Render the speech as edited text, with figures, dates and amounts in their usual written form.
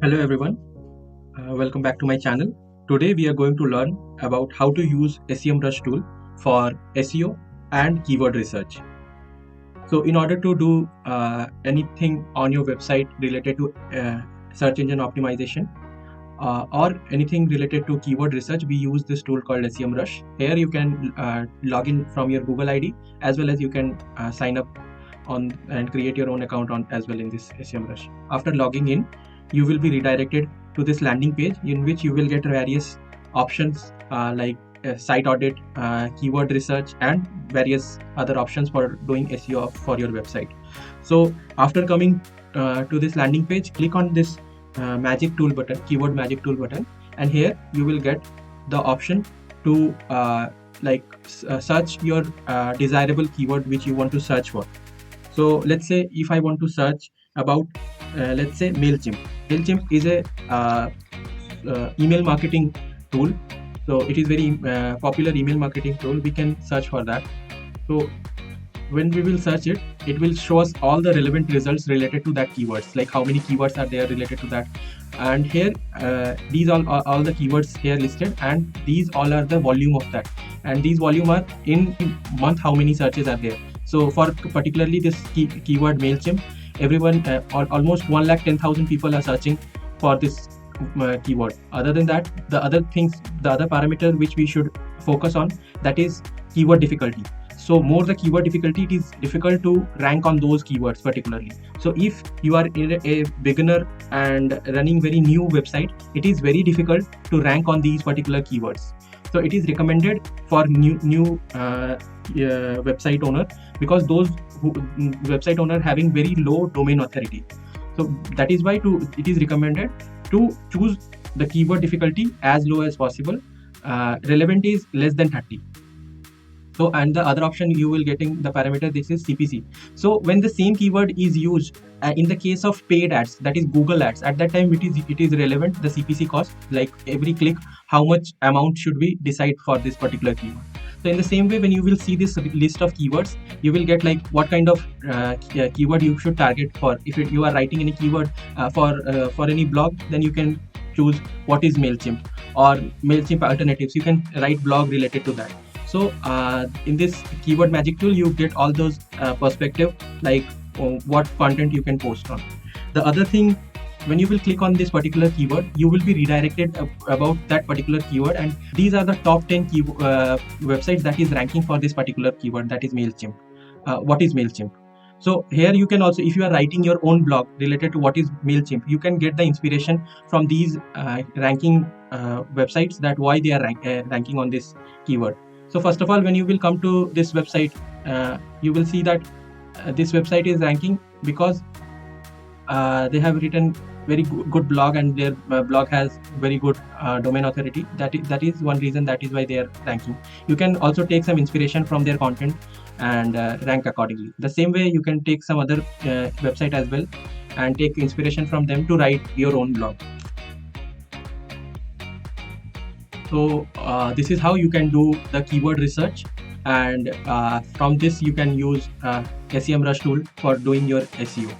Hello everyone, welcome back to my channel. Today we are going to learn about how to use Semrush tool for SEO and keyword research. So in order to do anything on your website related to search engine optimization or anything related to keyword research, we use this tool called Semrush. Here you can log in from your Google ID, as well as you can sign up on and create your own account on as well in this Semrush. After logging in, you will be redirected to this landing page in which you will get various options like site audit, keyword research, and various other options for doing SEO for your website. So after coming to this landing page, click on this magic tool button, keyword magic tool button, and here you will get the option to search your desirable keyword which you want to search for. So let's say if I want to search about let's say MailChimp. MailChimp is a email marketing tool. So it is very popular email marketing tool. We can search for that. So when we will search it, it will show us all the relevant results related to that keywords, like how many keywords are there related to that. And here these all the keywords here listed, and these all are the volume of that, and these volume are in month how many searches are there. So for particularly this keyword MailChimp, everyone almost 110,000 people are searching for this keyword. Other than that, the other parameter which we should focus on, that is keyword difficulty. So more the keyword difficulty, it is difficult to rank on those keywords particularly. So if you are a beginner and running very new website, it is very difficult to rank on these particular keywords. So it is recommended for new website owner, because those website owner having very low domain authority. So that is why it is recommended to choose the keyword difficulty as low as possible. Relevant is less than 30. So, and the other option you will getting the parameter, this is CPC. So when the same keyword is used in the case of paid ads, that is Google ads, at that time it is relevant, the CPC cost, like every click how much amount should we decide for this particular keyword. So in the same way, when you will see this list of keywords, you will get like what kind of keyword you should target for. If you are writing any keyword for any blog, then you can choose what is MailChimp or MailChimp alternatives. You can write blog related to that. So in this keyword magic tool, you get all those perspective, like what content you can post on. The other thing, when you will click on this particular keyword, you will be redirected about that particular keyword, and these are the top 10 websites that is ranking for this particular keyword, that is MailChimp. What is MailChimp? So here you can also, if you are writing your own blog related to what is MailChimp, you can get the inspiration from these ranking websites, that why they are ranking on this keyword. So first of all, when you will come to this website, you will see that this website is ranking because they have written very good blog, and their blog has very good domain authority. That is one reason, that is why they are ranking. You can also take some inspiration from their content and rank accordingly. The same way you can take some other website as well and take inspiration from them to write your own blog. So this is how you can do the keyword research, and from this you can use Semrush tool for doing your SEO.